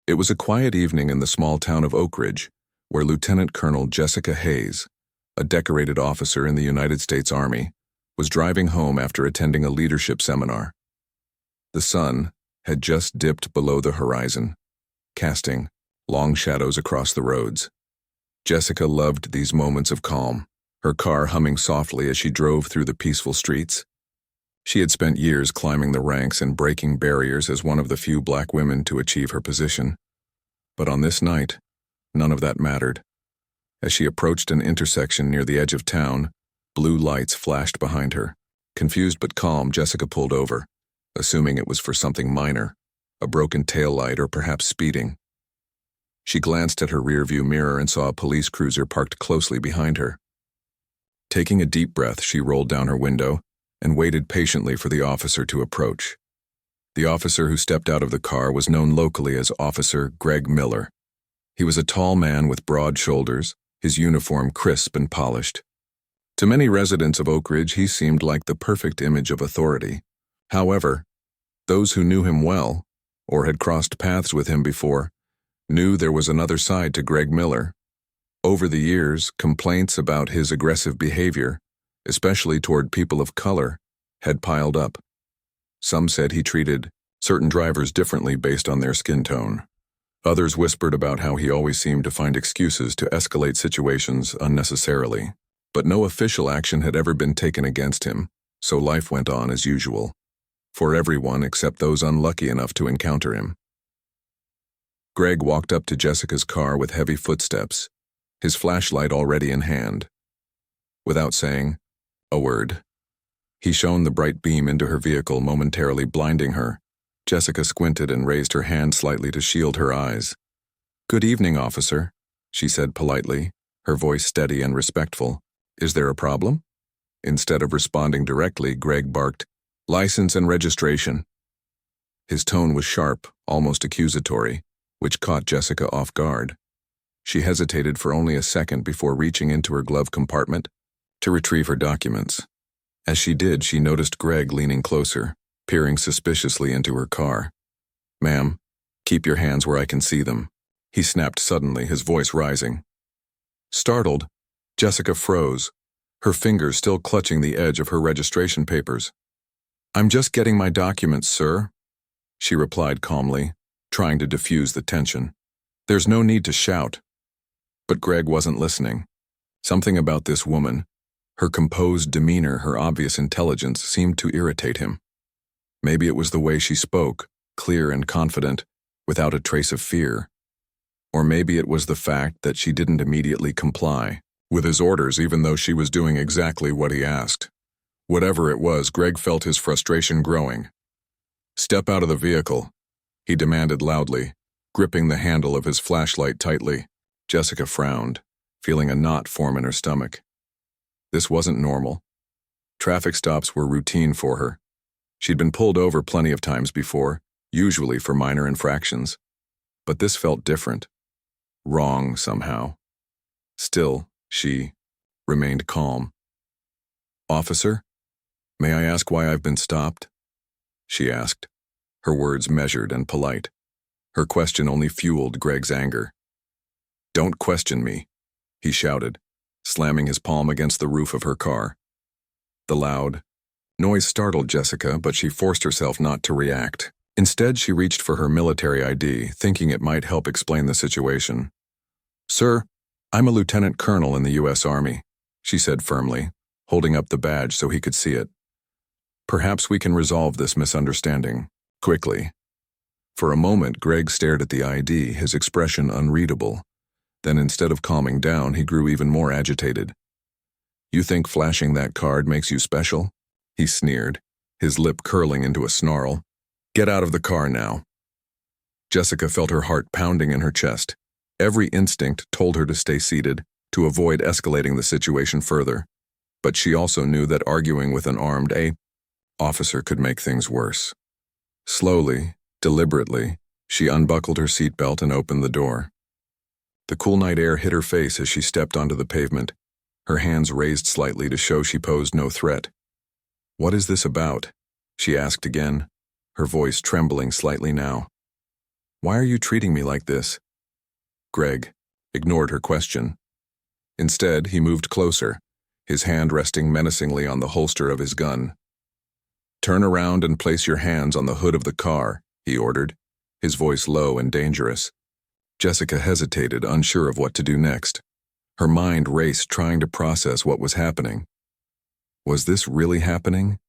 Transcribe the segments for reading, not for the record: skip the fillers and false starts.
It was a quiet evening in the small town of Oak Ridge, where Lieutenant Colonel Jessica Hayes, a decorated officer in the United States Army, was driving home after attending a leadership seminar. The sun had just dipped below the horizon, casting long shadows across the roads. Jessica loved these moments of calm, her car humming softly as she drove through the peaceful streets. She had spent years climbing the ranks and breaking barriers as one of the few black women to achieve her position. But on this night, none of that mattered. As she approached an intersection near the edge of town, blue lights flashed behind her. Confused but calm, Jessica pulled over, assuming it was for something minor, a broken taillight or perhaps speeding. She glanced at her rearview mirror and saw a police cruiser parked closely behind her. Taking a deep breath, she rolled down her window and waited patiently for the officer to approach. The officer who stepped out of the car was known locally as Officer Greg Miller. He was a tall man with broad shoulders, his uniform crisp and polished. To many residents of Oak Ridge, he seemed like the perfect image of authority. However, those who knew him well, or had crossed paths with him before, knew there was another side to Greg Miller. Over the years, complaints about his aggressive behavior, especially toward people of color, had piled up. Some said he treated certain drivers differently based on their skin tone. Others whispered about how he always seemed to find excuses to escalate situations unnecessarily. But no official action had ever been taken against him, so life went on as usual, for everyone except those unlucky enough to encounter him. Greg walked up to Jessica's car with heavy footsteps, his flashlight already in hand. Without saying a word, he shone the bright beam into her vehicle, momentarily blinding her. Jessica squinted and raised her hand slightly to shield her eyes. "Good evening, officer," she said politely, her voice steady and respectful. "Is there a problem?" Instead of responding directly, Greg barked, "License and registration." His tone was sharp, almost accusatory, which caught Jessica off guard. She hesitated for only a second before reaching into her glove compartment to retrieve her documents. As she did, she noticed Greg leaning closer, peering suspiciously into her car. "Ma'am, keep your hands where I can see them," he snapped suddenly, his voice rising. Startled, Jessica froze, her fingers still clutching the edge of her registration papers. "I'm just getting my documents, sir," she replied calmly, trying to diffuse the tension. "There's no need to shout." But Greg wasn't listening. Something about this woman, her composed demeanor, her obvious intelligence, seemed to irritate him. Maybe it was the way she spoke, clear and confident, without a trace of fear. Or maybe it was the fact that she didn't immediately comply with his orders even though she was doing exactly what he asked. Whatever it was, Greg felt his frustration growing. "Step out of the vehicle," he demanded loudly, gripping the handle of his flashlight tightly. Jessica frowned, feeling a knot form in her stomach. This wasn't normal. Traffic stops were routine for her. She'd been pulled over plenty of times before, usually for minor infractions. But this felt different. Wrong somehow. Still, she remained calm. "Officer, may I ask why I've been stopped?" she asked, her words measured and polite. Her question only fueled Greg's anger. "Don't question me," he shouted, slamming his palm against the roof of her car. The loud noise startled Jessica, but she forced herself not to react. Instead, she reached for her military ID, thinking it might help explain the situation. "Sir, I'm a lieutenant colonel in the U.S. Army," she said firmly, holding up the badge so he could see it. "Perhaps we can resolve this misunderstanding quickly." For a moment, Greg stared at the ID, his expression unreadable. Then instead of calming down, he grew even more agitated. "You think flashing that card makes you special?" he sneered, his lip curling into a snarl. "Get out of the car now." Jessica felt her heart pounding in her chest. Every instinct told her to stay seated, to avoid escalating the situation further. But she also knew that arguing with an armed officer could make things worse. Slowly, deliberately, she unbuckled her seatbelt and opened the door. The cool night air hit her face as she stepped onto the pavement, her hands raised slightly to show she posed no threat. "What is this about?" she asked again, her voice trembling slightly now. Why are you treating me like this? Greg ignored her question. Instead, he moved closer, his hand resting menacingly on the holster of his gun. Turn around and place your hands on the hood of the car, he ordered, his voice low and dangerous. Jessica hesitated, unsure of what to do next. Her mind raced, trying to process what was happening. Was this really happening?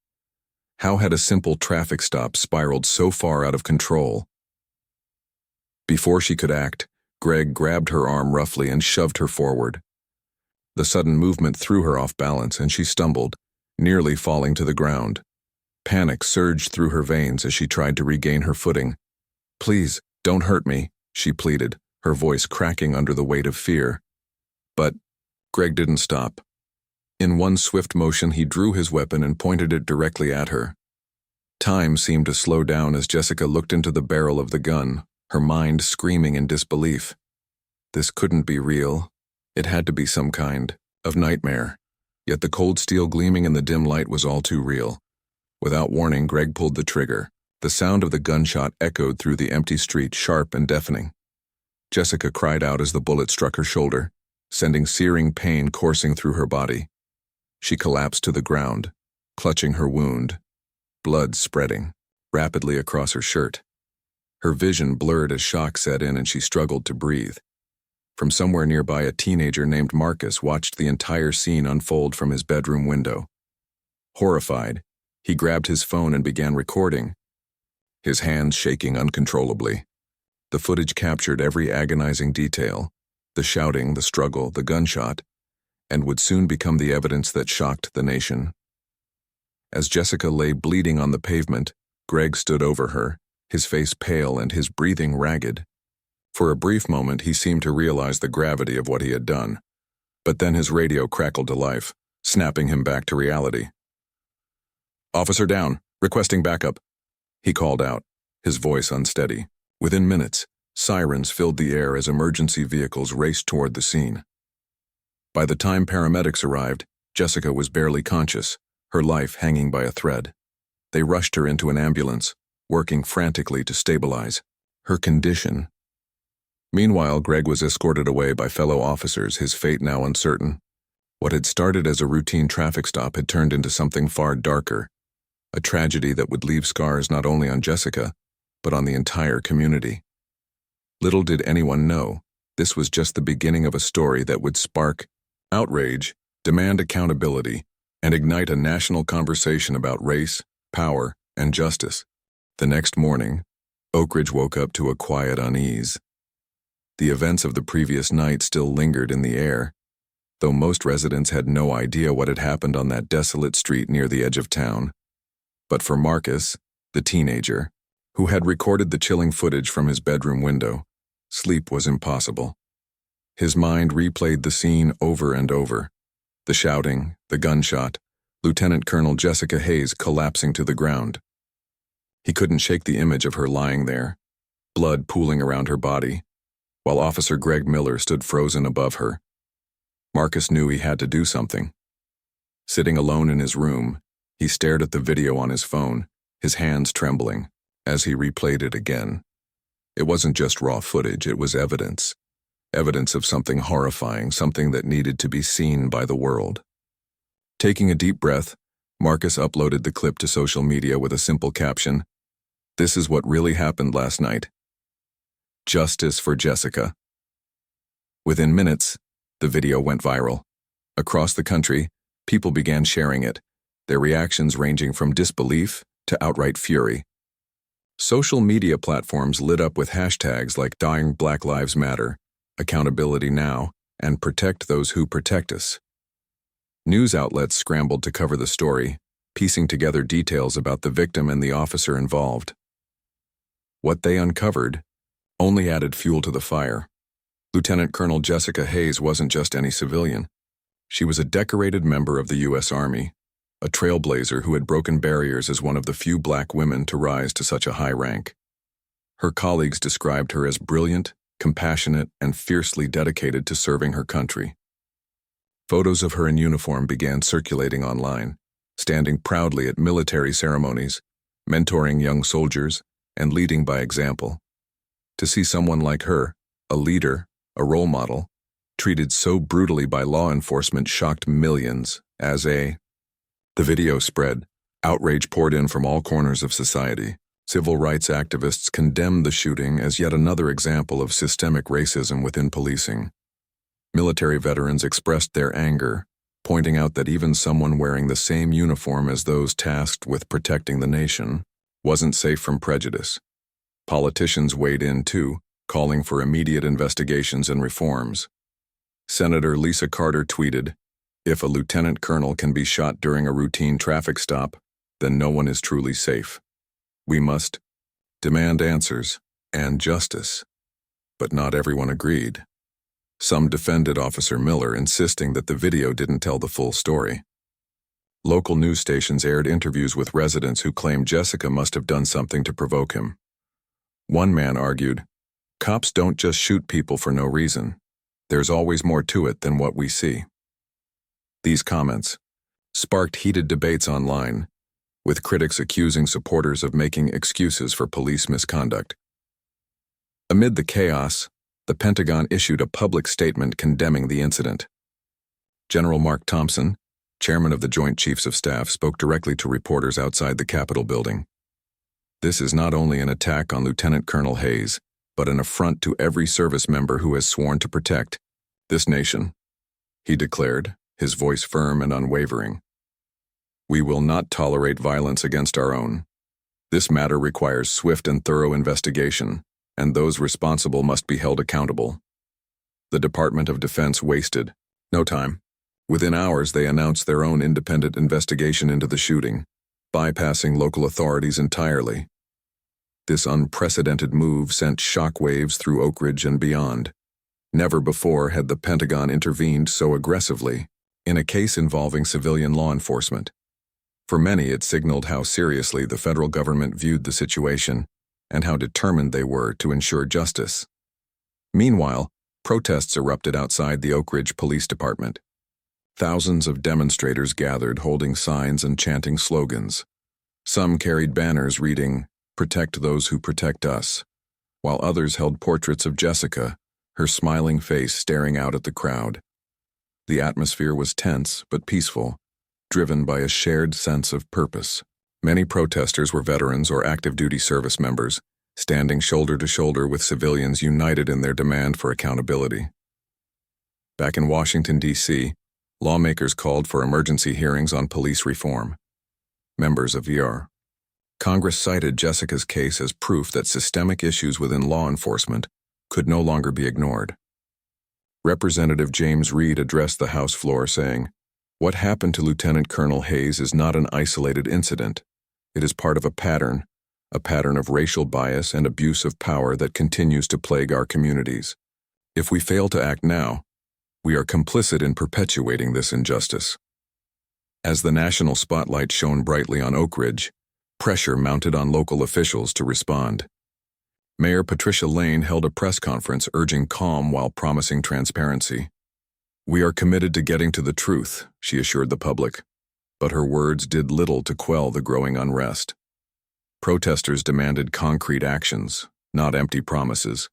How had a simple traffic stop spiraled so far out of control? Before she could act, Greg grabbed her arm roughly and shoved her forward. The sudden movement threw her off balance and she stumbled, nearly falling to the ground. Panic surged through her veins as she tried to regain her footing. "Please, don't hurt me," she pleaded, her voice cracking under the weight of fear. But Greg didn't stop. In one swift motion, he drew his weapon and pointed it directly at her. Time seemed to slow down as Jessica looked into the barrel of the gun, her mind screaming in disbelief. This couldn't be real. It had to be some kind of nightmare. Yet the cold steel gleaming in the dim light was all too real. Without warning, Greg pulled the trigger. The sound of the gunshot echoed through the empty street, sharp and deafening. Jessica cried out as the bullet struck her shoulder, sending searing pain coursing through her body. She collapsed to the ground, clutching her wound, blood spreading rapidly across her shirt. Her vision blurred as shock set in and she struggled to breathe. From somewhere nearby, a teenager named Marcus watched the entire scene unfold from his bedroom window. Horrified, he grabbed his phone and began recording, his hands shaking uncontrollably. The footage captured every agonizing detail, the shouting, the struggle, the gunshot, and would soon become the evidence that shocked the nation. As Jessica lay bleeding on the pavement, Greg stood over her, his face pale and his breathing ragged. For a brief moment, he seemed to realize the gravity of what he had done. But then his radio crackled to life, snapping him back to reality. "Officer down, requesting backup," he called out, his voice unsteady. Within minutes, sirens filled the air as emergency vehicles raced toward the scene. By the time paramedics arrived, Jessica was barely conscious, her life hanging by a thread. They rushed her into an ambulance, working frantically to stabilize her condition. Meanwhile, Greg was escorted away by fellow officers, his fate now uncertain. What had started as a routine traffic stop had turned into something far darker, a tragedy that would leave scars not only on Jessica, but on the entire community. Little did anyone know, this was just the beginning of a story that would spark outrage, demand accountability, and ignite a national conversation about race, power, and justice. The next morning, Oak Ridge woke up to a quiet unease. The events of the previous night still lingered in the air, though most residents had no idea what had happened on that desolate street near the edge of town. But for Marcus, the teenager, who had recorded the chilling footage from his bedroom window, sleep was impossible. His mind replayed the scene over and over. The shouting, the gunshot, Lieutenant Colonel Jessica Hayes collapsing to the ground. He couldn't shake the image of her lying there, blood pooling around her body, while Officer Greg Miller stood frozen above her. Marcus knew he had to do something. Sitting alone in his room, he stared at the video on his phone, his hands trembling, as he replayed it again. It wasn't just raw footage, it was evidence. Evidence of something horrifying, something that needed to be seen by the world. Taking a deep breath, Marcus uploaded the clip to social media with a simple caption, "This is what really happened last night. Justice for Jessica." Within minutes, the video went viral. Across the country, people began sharing it, their reactions ranging from disbelief to outright fury. Social media platforms lit up with hashtags like Dying Black Lives Matter, Accountability Now, and Protect Those Who Protect Us. News outlets scrambled to cover the story, piecing together details about the victim and the officer involved. What they uncovered only added fuel to the fire. Lieutenant Colonel Jessica Hayes wasn't just any civilian. She was a decorated member of the U.S. Army, a trailblazer who had broken barriers as one of the few black women to rise to such a high rank. Her colleagues described her as brilliant, compassionate, and fiercely dedicated to serving her country. Photos of her in uniform began circulating online, standing proudly at military ceremonies, mentoring young soldiers, and leading by example. To see someone like her, a leader, a role model, treated so brutally by law enforcement shocked millions. The video spread, outrage poured in from all corners of society. Civil rights activists condemned the shooting as yet another example of systemic racism within policing. Military veterans expressed their anger, pointing out that even someone wearing the same uniform as those tasked with protecting the nation wasn't safe from prejudice. Politicians weighed in too, calling for immediate investigations and reforms. Senator Lisa Carter tweeted, "If a lieutenant colonel can be shot during a routine traffic stop, then no one is truly safe. We must demand answers and justice." But not everyone agreed. Some defended Officer Miller, insisting that the video didn't tell the full story. Local news stations aired interviews with residents who claimed Jessica must have done something to provoke him. One man argued, "Cops don't just shoot people for no reason. There's always more to it than what we see." These comments sparked heated debates online, with critics accusing supporters of making excuses for police misconduct. Amid the chaos, the Pentagon issued a public statement condemning the incident. General Mark Thompson, chairman of the Joint Chiefs of Staff, spoke directly to reporters outside the Capitol building. "This is not only an attack on Lieutenant Colonel Hayes, but an affront to every service member who has sworn to protect this nation," he declared, his voice firm and unwavering. "We will not tolerate violence against our own. This matter requires swift and thorough investigation, and those responsible must be held accountable." The Department of Defense wasted no time. Within hours, they announced their own independent investigation into the shooting, bypassing local authorities entirely. This unprecedented move sent shockwaves through Oak Ridge and beyond. Never before had the Pentagon intervened so aggressively in a case involving civilian law enforcement. For many, it signaled how seriously the federal government viewed the situation and how determined they were to ensure justice. Meanwhile, protests erupted outside the Oak Ridge Police Department. Thousands of demonstrators gathered, holding signs and chanting slogans. Some carried banners reading, "Protect those who protect us," while others held portraits of Jessica, her smiling face staring out at the crowd. The atmosphere was tense but peaceful, driven by a shared sense of purpose. Many protesters were veterans or active duty service members, standing shoulder to shoulder with civilians united in their demand for accountability. Back in Washington, D.C., lawmakers called for emergency hearings on police reform. Members of Congress cited Jessica's case as proof that systemic issues within law enforcement could no longer be ignored. Representative James Reed addressed the House floor saying, "What happened to Lieutenant Colonel Hayes is not an isolated incident. It is part of a pattern of racial bias and abuse of power that continues to plague our communities. If we fail to act now, we are complicit in perpetuating this injustice." As the national spotlight shone brightly on Oak Ridge, pressure mounted on local officials to respond. Mayor Patricia Lane held a press conference urging calm while promising transparency. "We are committed to getting to the truth," she assured the public, but her words did little to quell the growing unrest. Protesters demanded concrete actions, not empty promises.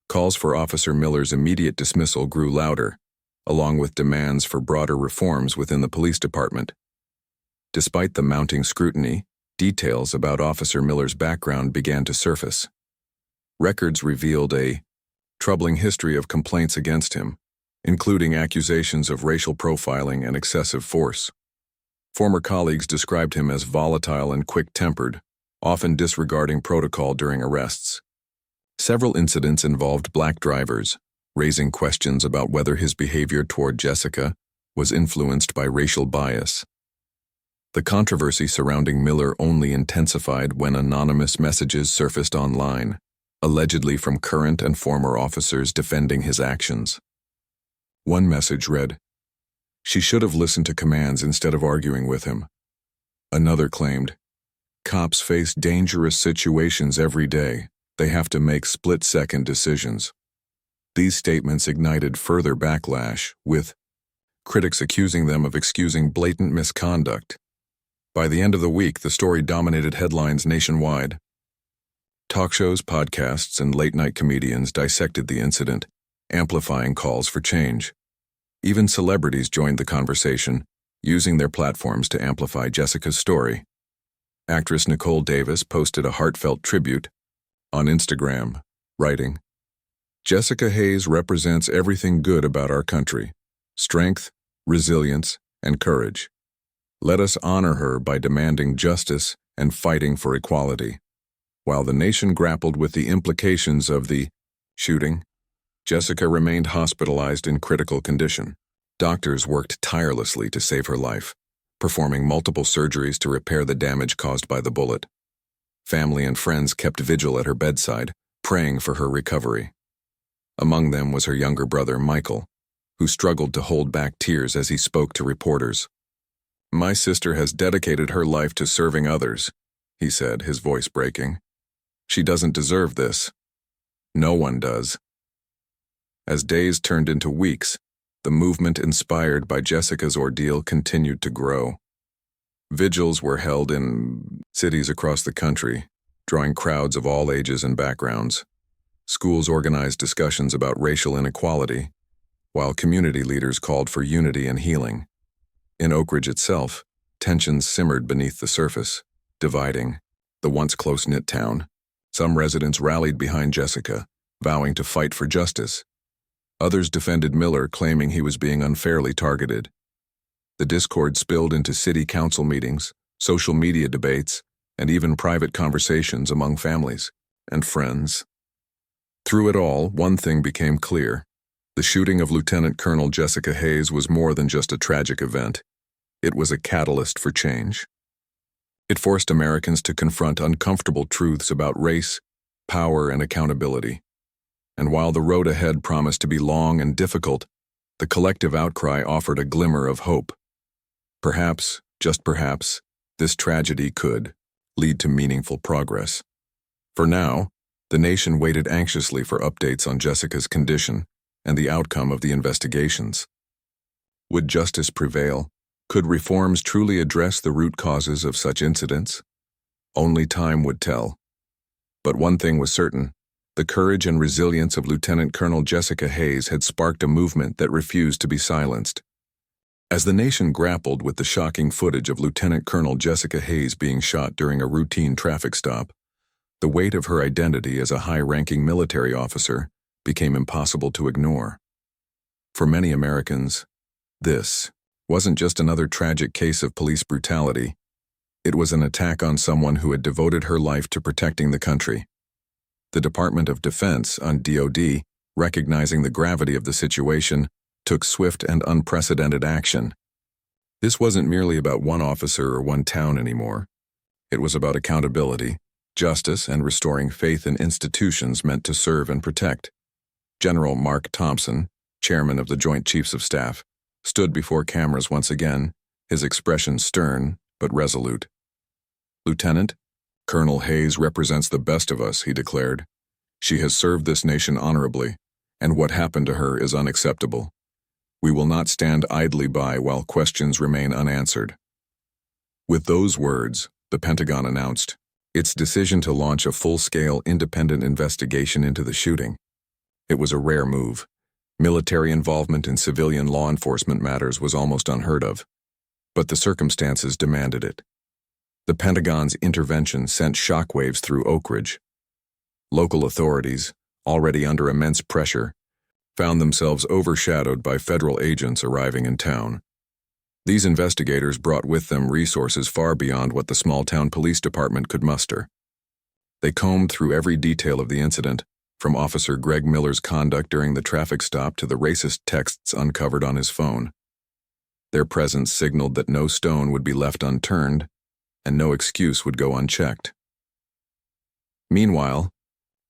Calls for Officer Miller's immediate dismissal grew louder, along with demands for broader reforms within the police department. Despite the mounting scrutiny, details about Officer Miller's background began to surface. Records revealed a troubling history of complaints against him, including accusations of racial profiling and excessive force. Former colleagues described him as volatile and quick-tempered, often disregarding protocol during arrests. Several incidents involved black drivers, raising questions about whether his behavior toward Jessica was influenced by racial bias. The controversy surrounding Miller only intensified when anonymous messages surfaced online, allegedly from current and former officers defending his actions. One message read, "She should have listened to commands instead of arguing with him." Another claimed, "Cops face dangerous situations every day. They have to make split-second decisions." These statements ignited further backlash, with critics accusing them of excusing blatant misconduct. By the end of the week, the story dominated headlines nationwide. Talk shows, podcasts, and late-night comedians dissected the incident, amplifying calls for change. Even celebrities joined the conversation, using their platforms to amplify Jessica's story. Actress Nicole Davis posted a heartfelt tribute on Instagram, writing, "Jessica Hayes represents everything good about our country: strength, resilience, and courage. Let us honor her by demanding justice and fighting for equality." While the nation grappled with the implications of the shooting, Jessica remained hospitalized in critical condition. Doctors worked tirelessly to save her life, performing multiple surgeries to repair the damage caused by the bullet. Family and friends kept vigil at her bedside, praying for her recovery. Among them was her younger brother, Michael, who struggled to hold back tears as he spoke to reporters. "My sister has dedicated her life to serving others," he said, his voice breaking. "She doesn't deserve this. No one does." As days turned into weeks, the movement inspired by Jessica's ordeal continued to grow. Vigils were held in cities across the country, drawing crowds of all ages and backgrounds. Schools organized discussions about racial inequality, while community leaders called for unity and healing. In Oak Ridge itself, tensions simmered beneath the surface, dividing the once close-knit town. Some residents rallied behind Jessica, vowing to fight for justice. Others defended Miller, claiming he was being unfairly targeted. The discord spilled into city council meetings, social media debates, and even private conversations among families and friends. Through it all, one thing became clear. The shooting of Lieutenant Colonel Jessica Hayes was more than just a tragic event. It was a catalyst for change. It forced Americans to confront uncomfortable truths about race, power, and accountability. And while the road ahead promised to be long and difficult, the collective outcry offered a glimmer of hope. Perhaps, just perhaps, this tragedy could lead to meaningful progress. For now, the nation waited anxiously for updates on Jessica's condition and the outcome of the investigations. Would justice prevail? Could reforms truly address the root causes of such incidents? Only time would tell. But one thing was certain: the courage and resilience of Lieutenant Colonel Jessica Hayes had sparked a movement that refused to be silenced. As the nation grappled with the shocking footage of Lieutenant Colonel Jessica Hayes being shot during a routine traffic stop, the weight of her identity as a high-ranking military officer became impossible to ignore. For many Americans, this wasn't just another tragic case of police brutality. It was an attack on someone who had devoted her life to protecting the country. The Department of Defense, on DoD, recognizing the gravity of the situation, took swift and unprecedented action. This wasn't merely about one officer or one town anymore. It was about accountability, justice, and restoring faith in institutions meant to serve and protect. General Mark Thompson, chairman of the Joint Chiefs of Staff, stood before cameras once again, his expression stern but resolute. "Lieutenant, Colonel Hayes represents the best of us," he declared. "She has served this nation honorably, and what happened to her is unacceptable. We will not stand idly by while questions remain unanswered." With those words, the Pentagon announced its decision to launch a full-scale independent investigation into the shooting. It was a rare move. Military involvement in civilian law enforcement matters was almost unheard of, but the circumstances demanded it. The Pentagon's intervention sent shockwaves through Oak Ridge. Local authorities, already under immense pressure, found themselves overshadowed by federal agents arriving in town. These investigators brought with them resources far beyond what the small-town police department could muster. They combed through every detail of the incident, from Officer Greg Miller's conduct during the traffic stop to the racist texts uncovered on his phone. Their presence signaled that no stone would be left unturned, and no excuse would go unchecked. Meanwhile,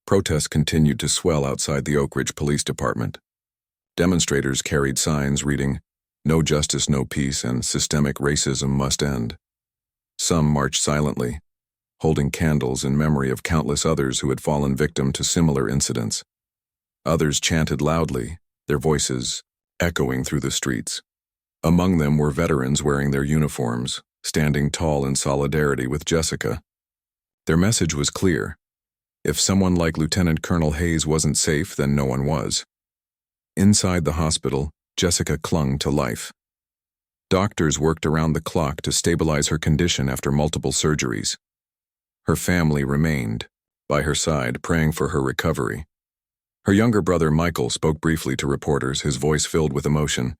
protests continued to swell outside the Oak Ridge Police Department. Demonstrators carried signs reading, "No justice, no peace," and "Systemic racism must end." Some marched silently, holding candles in memory of countless others who had fallen victim to similar incidents. Others chanted loudly, their voices echoing through the streets. Among them were veterans wearing their uniforms, standing tall in solidarity with Jessica. Their message was clear: If someone like Lieutenant Colonel Hayes wasn't safe, then no one was. Inside the hospital, Jessica clung to life. Doctors worked around the clock to stabilize her condition after multiple surgeries. Her family remained by her side, praying for her recovery. Her younger brother Michael spoke briefly to reporters, his voice filled with emotion.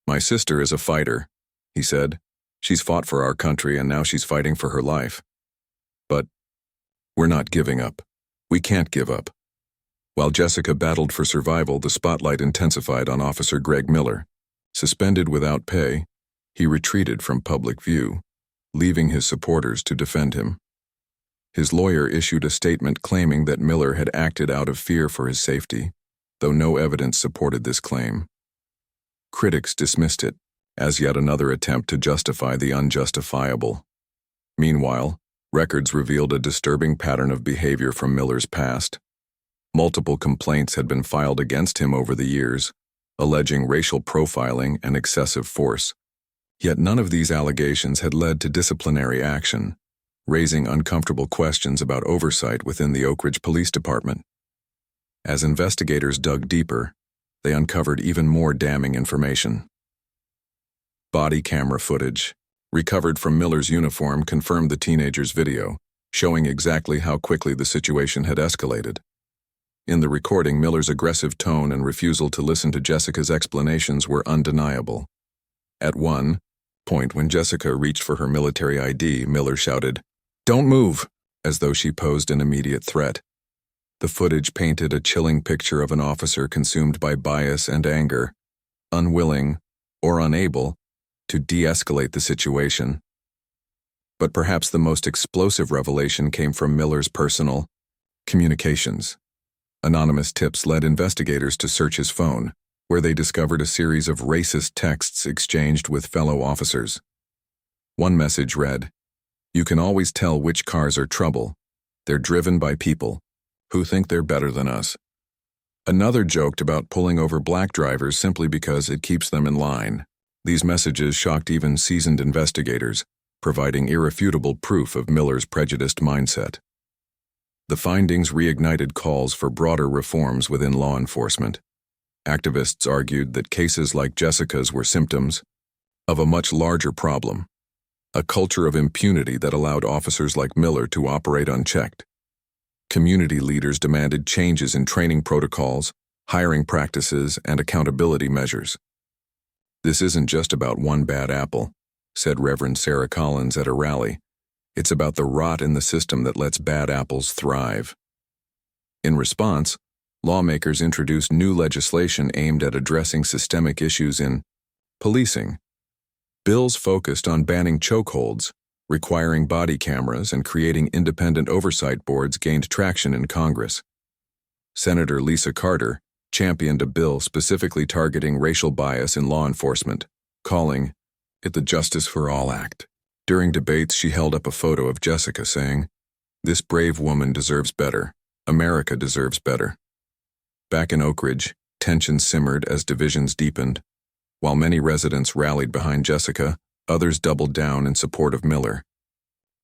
"My sister is a fighter," he said. "She's fought for our country and now she's fighting for her life. But we're not giving up. We can't give up." While Jessica battled for survival, the spotlight intensified on Officer Greg Miller. Suspended without pay, he retreated from public view, leaving his supporters to defend him. His lawyer issued a statement claiming that Miller had acted out of fear for his safety, though no evidence supported this claim. Critics dismissed it as yet another attempt to justify the unjustifiable. Meanwhile, records revealed a disturbing pattern of behavior from Miller's past. Multiple complaints had been filed against him over the years, alleging racial profiling and excessive force. Yet none of these allegations had led to disciplinary action, raising uncomfortable questions about oversight within the Oak Ridge Police Department. As investigators dug deeper, they uncovered even more damning information. Body camera footage, recovered from Miller's uniform, confirmed the teenager's video, showing exactly how quickly the situation had escalated. In the recording, Miller's aggressive tone and refusal to listen to Jessica's explanations were undeniable. At one point, when Jessica reached for her military ID, Miller shouted, "Don't move," as though she posed an immediate threat. The footage painted a chilling picture of an officer consumed by bias and anger, unwilling or unable to de-escalate the situation. But perhaps the most explosive revelation came from Miller's personal communications. Anonymous tips led investigators to search his phone, where they discovered a series of racist texts exchanged with fellow officers. One message read, "You can always tell which cars are trouble. They're driven by people who think they're better than us." Another joked about pulling over black drivers simply because it keeps them in line. These messages shocked even seasoned investigators, providing irrefutable proof of Miller's prejudiced mindset. The findings reignited calls for broader reforms within law enforcement. Activists argued that cases like Jessica's were symptoms of a much larger problem, a culture of impunity that allowed officers like Miller to operate unchecked. Community leaders demanded changes in training protocols, hiring practices, and accountability measures. "This isn't just about one bad apple," said Reverend Sarah Collins at a rally. "It's about the rot in the system that lets bad apples thrive." In response, lawmakers introduced new legislation aimed at addressing systemic issues in policing. Bills focused on banning chokeholds, requiring body cameras, and creating independent oversight boards gained traction in Congress. Senator Lisa Carter championed a bill specifically targeting racial bias in law enforcement, calling it the Justice for All Act. During debates, she held up a photo of Jessica saying, "This brave woman deserves better. America deserves better." Back in Oak Ridge, tensions simmered as divisions deepened. While many residents rallied behind Jessica, others doubled down in support of Miller.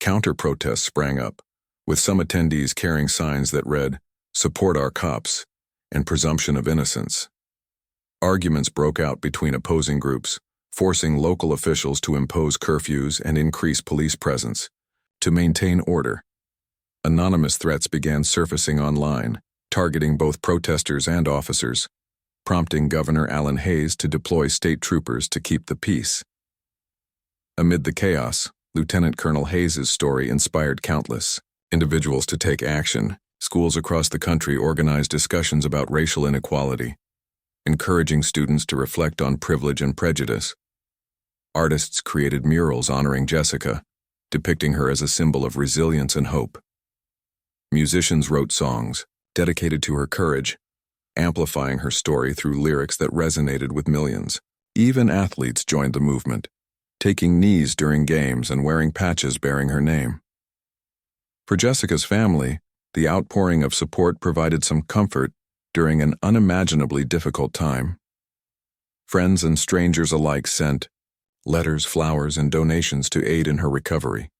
Counter-protests sprang up, with some attendees carrying signs that read, "Support our cops," and "Presumption of innocence." Arguments broke out between opposing groups, forcing local officials to impose curfews and increase police presence. To maintain order, anonymous threats began surfacing online, targeting both protesters and officers, prompting Governor Allen Hayes to deploy state troopers to keep the peace. Amid the chaos, Lieutenant Colonel Hayes' story inspired countless individuals to take action. Schools across the country organized discussions about racial inequality, encouraging students to reflect on privilege and prejudice. Artists created murals honoring Jessica, depicting her as a symbol of resilience and hope. Musicians wrote songs dedicated to her courage, amplifying her story through lyrics that resonated with millions. Even athletes joined the movement, taking knees during games and wearing patches bearing her name. For Jessica's family, the outpouring of support provided some comfort during an unimaginably difficult time. Friends and strangers alike sent letters, flowers, and donations to aid in her recovery.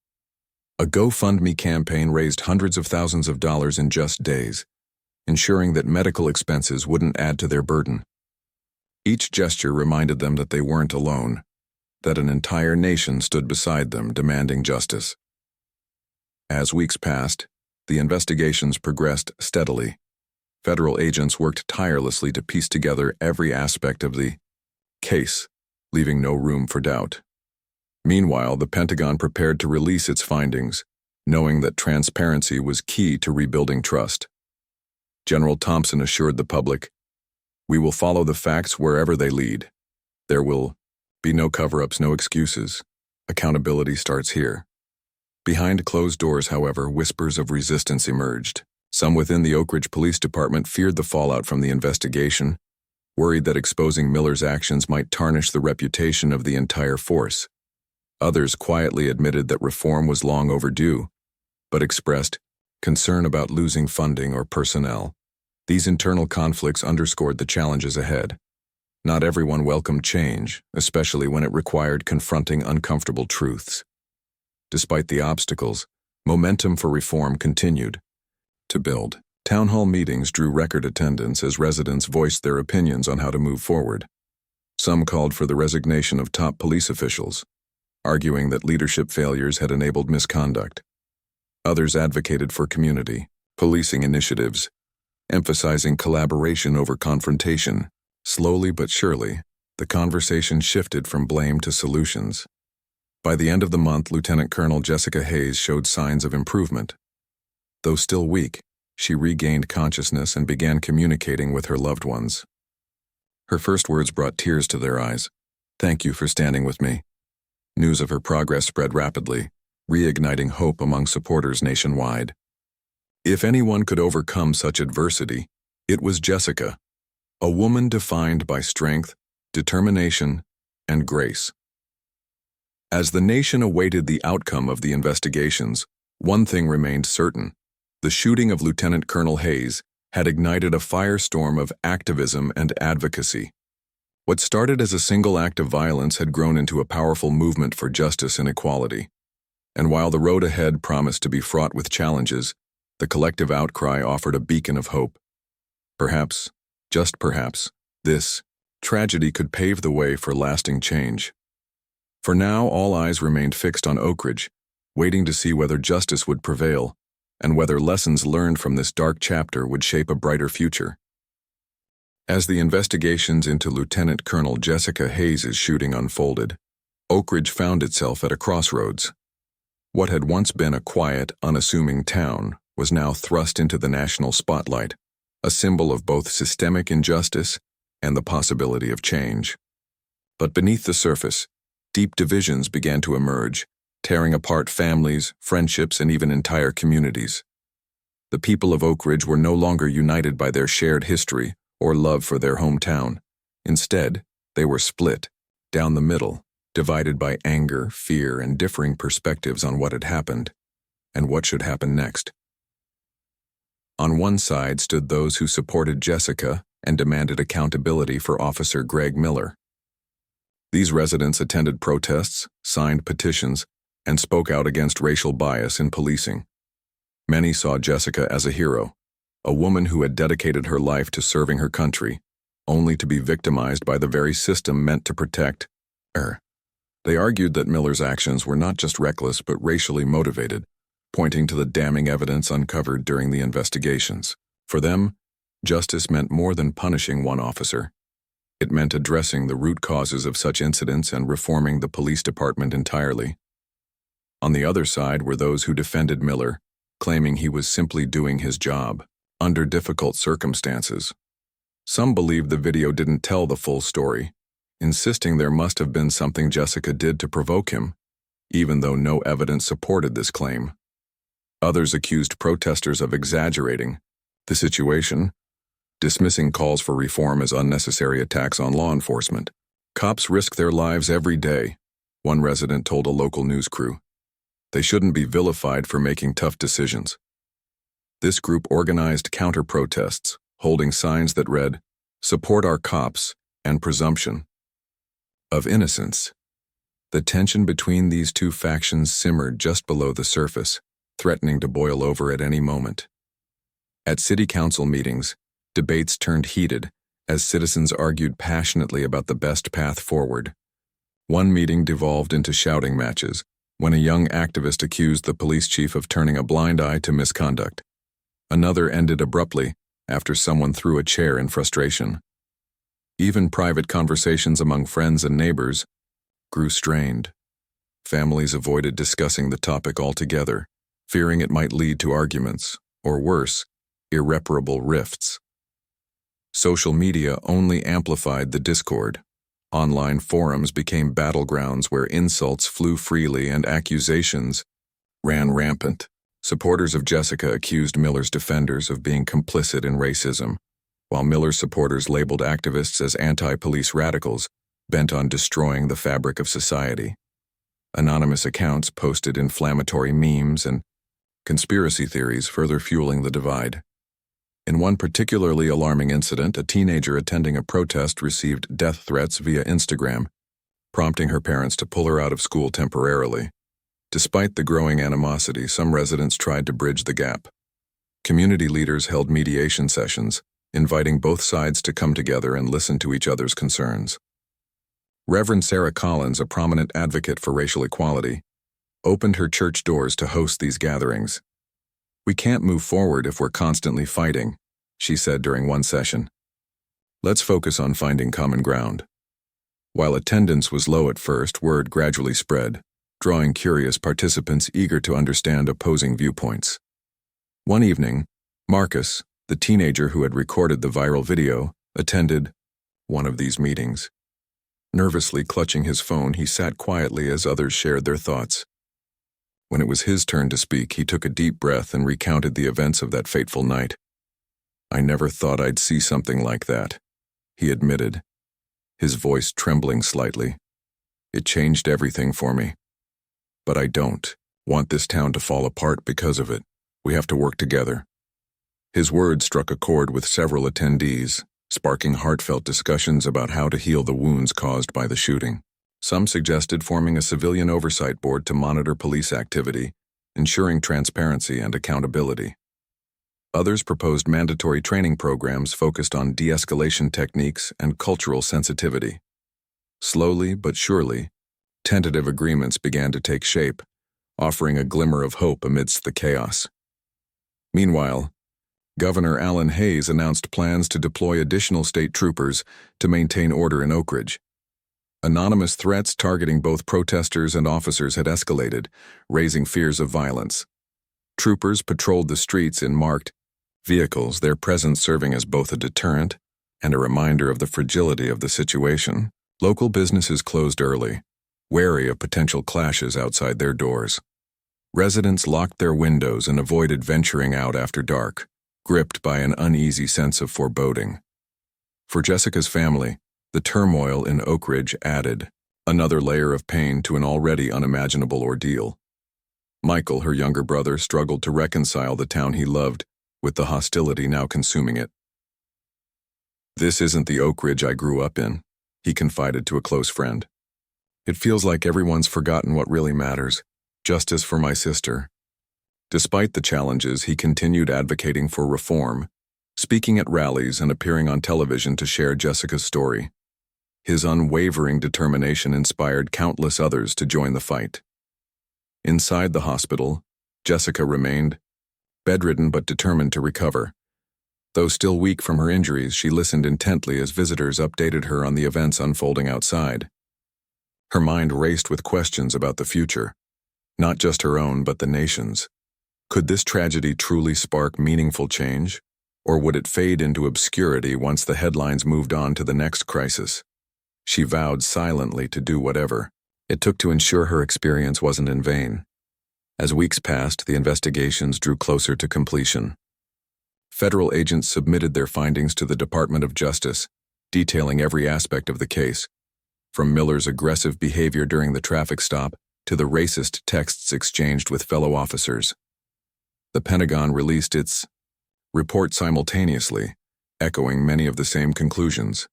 A GoFundMe campaign raised hundreds of thousands of dollars in just days, ensuring that medical expenses wouldn't add to their burden. Each gesture reminded them that they weren't alone, that an entire nation stood beside them demanding justice. As weeks passed, the investigations progressed steadily. Federal agents worked tirelessly to piece together every aspect of the case, leaving no room for doubt. Meanwhile, the Pentagon prepared to release its findings, knowing that transparency was key to rebuilding trust. General Thompson assured the public, "We will follow the facts wherever they lead. There will be no cover-ups, no excuses. Accountability starts here." Behind closed doors, however, whispers of resistance emerged. Some within the Oak Ridge Police Department feared the fallout from the investigation, worried that exposing Miller's actions might tarnish the reputation of the entire force. Others quietly admitted that reform was long overdue, but expressed concern about losing funding or personnel. These internal conflicts underscored the challenges ahead. Not everyone welcomed change, especially when it required confronting uncomfortable truths. Despite the obstacles, momentum for reform continued to build. Town hall meetings drew record attendance as residents voiced their opinions on how to move forward. Some called for the resignation of top police officials, arguing that leadership failures had enabled misconduct. Others advocated for community policing initiatives, emphasizing collaboration over confrontation. Slowly but surely, the conversation shifted from blame to solutions. By the end of the month, Lieutenant Colonel Jessica Hayes showed signs of improvement. Though still weak, she regained consciousness and began communicating with her loved ones. Her first words brought tears to their eyes. "Thank you for standing with me." News of her progress spread rapidly, reigniting hope among supporters nationwide. If anyone could overcome such adversity, it was Jessica, a woman defined by strength, determination, and grace. As the nation awaited the outcome of the investigations, one thing remained certain. The shooting of Lieutenant Colonel Hayes had ignited a firestorm of activism and advocacy. What started as a single act of violence had grown into a powerful movement for justice and equality. And while the road ahead promised to be fraught with challenges, the collective outcry offered a beacon of hope. Perhaps, just perhaps, this tragedy could pave the way for lasting change. For now, all eyes remained fixed on Oak Ridge, waiting to see whether justice would prevail, and whether lessons learned from this dark chapter would shape a brighter future. As the investigations into Lieutenant Colonel Jessica Hayes' shooting unfolded, Oak Ridge found itself at a crossroads. What had once been a quiet, unassuming town was now thrust into the national spotlight, a symbol of both systemic injustice and the possibility of change. But beneath the surface, deep divisions began to emerge, tearing apart families, friendships, and even entire communities. The people of Oak Ridge were no longer united by their shared history or love for their hometown. Instead, they were split down the middle, divided by anger, fear, and differing perspectives on what had happened and what should happen next. On one side stood those who supported Jessica and demanded accountability for Officer Greg Miller. These residents attended protests, signed petitions, and spoke out against racial bias in policing. Many saw Jessica as a hero, a woman who had dedicated her life to serving her country, only to be victimized by the very system meant to protect her. They argued that Miller's actions were not just reckless but racially motivated, pointing to the damning evidence uncovered during the investigations. For them, justice meant more than punishing one officer. It meant addressing the root causes of such incidents and reforming the police department entirely. On the other side were those who defended Miller, claiming he was simply doing his job, under difficult circumstances. Some believed the video didn't tell the full story, insisting there must have been something Jessica did to provoke him, even though no evidence supported this claim. Others accused protesters of exaggerating the situation, dismissing calls for reform as unnecessary attacks on law enforcement. "Cops risk their lives every day," one resident told a local news crew. "They shouldn't be vilified for making tough decisions." This group organized counter-protests, holding signs that read, "Support our cops," and "Presumption of innocence." The tension between these two factions simmered just below the surface, threatening to boil over at any moment. At city council meetings, debates turned heated as citizens argued passionately about the best path forward. One meeting devolved into shouting matches when a young activist accused the police chief of turning a blind eye to misconduct. Another ended abruptly after someone threw a chair in frustration. Even private conversations among friends and neighbors grew strained. Families avoided discussing the topic altogether, fearing it might lead to arguments, or worse, irreparable rifts. Social media only amplified the discord. Online forums became battlegrounds where insults flew freely and accusations ran rampant. Supporters of Jessica accused Miller's defenders of being complicit in racism, while Miller's supporters labeled activists as anti-police radicals bent on destroying the fabric of society. Anonymous accounts posted inflammatory memes and conspiracy theories, further fueling the divide. In one particularly alarming incident, a teenager attending a protest received death threats via Instagram, prompting her parents to pull her out of school temporarily. Despite the growing animosity, some residents tried to bridge the gap. Community leaders held mediation sessions, inviting both sides to come together and listen to each other's concerns. Reverend Sarah Collins, a prominent advocate for racial equality, opened her church doors to host these gatherings. "We can't move forward if we're constantly fighting," she said during one session. "Let's focus on finding common ground." While attendance was low at first, word gradually spread, drawing curious participants eager to understand opposing viewpoints. One evening, Marcus, the teenager who had recorded the viral video, attended one of these meetings. Nervously clutching his phone, he sat quietly as others shared their thoughts. When it was his turn to speak, he took a deep breath and recounted the events of that fateful night. "I never thought I'd see something like that," he admitted, his voice trembling slightly. "It changed everything for me. But I don't want this town to fall apart because of it. We have to work together." His words struck a chord with several attendees, sparking heartfelt discussions about how to heal the wounds caused by the shooting. Some suggested forming a civilian oversight board to monitor police activity, ensuring transparency and accountability. Others proposed mandatory training programs focused on de-escalation techniques and cultural sensitivity. Slowly but surely, tentative agreements began to take shape, offering a glimmer of hope amidst the chaos. Meanwhile, Governor Alan Hayes announced plans to deploy additional state troopers to maintain order in Oak Ridge. Anonymous threats targeting both protesters and officers had escalated, raising fears of violence. Troopers patrolled the streets in marked vehicles, their presence serving as both a deterrent and a reminder of the fragility of the situation. Local businesses closed early, wary of potential clashes outside their doors. Residents locked their windows and avoided venturing out after dark, gripped by an uneasy sense of foreboding. For Jessica's family, the turmoil in Oak Ridge added another layer of pain to an already unimaginable ordeal. Michael, her younger brother, struggled to reconcile the town he loved with the hostility now consuming it. "This isn't the Oak Ridge I grew up in," he confided to a close friend. "It feels like everyone's forgotten what really matters. Justice for my sister." Despite the challenges, he continued advocating for reform, speaking at rallies and appearing on television to share Jessica's story. His unwavering determination inspired countless others to join the fight. Inside the hospital, Jessica remained bedridden but determined to recover. Though still weak from her injuries, she listened intently as visitors updated her on the events unfolding outside. Her mind raced with questions about the future, not just her own but the nation's. Could this tragedy truly spark meaningful change, or would it fade into obscurity once the headlines moved on to the next crisis? She vowed silently to do whatever it took to ensure her experience wasn't in vain. As weeks passed, the investigations drew closer to completion. Federal agents submitted their findings to the Department of Justice, detailing every aspect of the case, from Miller's aggressive behavior during the traffic stop to the racist texts exchanged with fellow officers. The Pentagon released its report simultaneously, echoing many of the same conclusions.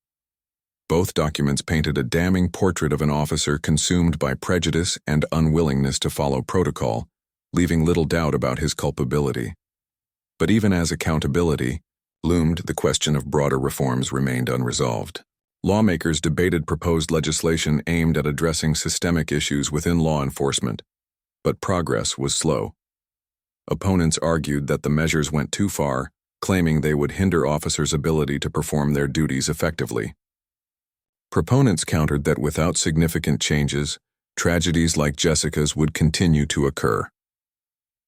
Both documents painted a damning portrait of an officer consumed by prejudice and unwillingness to follow protocol, leaving little doubt about his culpability. But even as accountability loomed, the question of broader reforms remained unresolved. Lawmakers debated proposed legislation aimed at addressing systemic issues within law enforcement, but progress was slow. Opponents argued that the measures went too far, claiming they would hinder officers' ability to perform their duties effectively. Proponents countered that without significant changes, tragedies like Jessica's would continue to occur.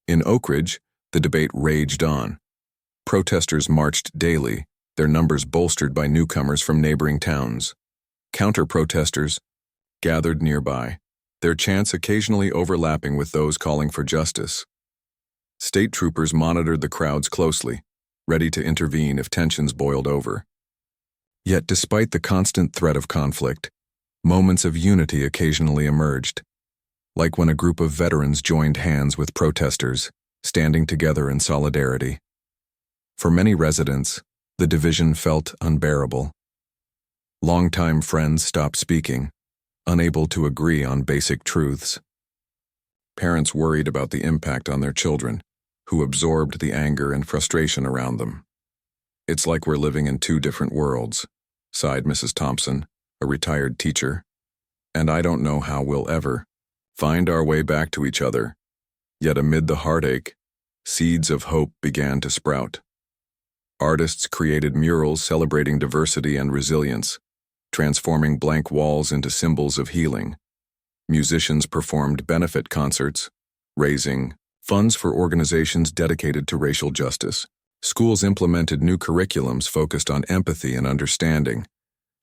In Oak Ridge, the debate raged on. Protesters marched daily, their numbers bolstered by newcomers from neighboring towns. Counter-protesters gathered nearby, their chants occasionally overlapping with those calling for justice. State troopers monitored the crowds closely, ready to intervene if tensions boiled over. Yet despite the constant threat of conflict, moments of unity occasionally emerged, like when a group of veterans joined hands with protesters, standing together in solidarity. For many residents, the division felt unbearable. Longtime friends stopped speaking, unable to agree on basic truths. Parents worried about the impact on their children, who absorbed the anger and frustration around them. "It's like we're living in two different worlds," sighed Mrs. Thompson, a retired teacher. "And I don't know how we'll ever find our way back to each other." Yet amid the heartache, seeds of hope began to sprout. Artists created murals celebrating diversity and resilience, transforming blank walls into symbols of healing. Musicians performed benefit concerts, raising funds for organizations dedicated to racial justice. Schools implemented new curriculums focused on empathy and understanding,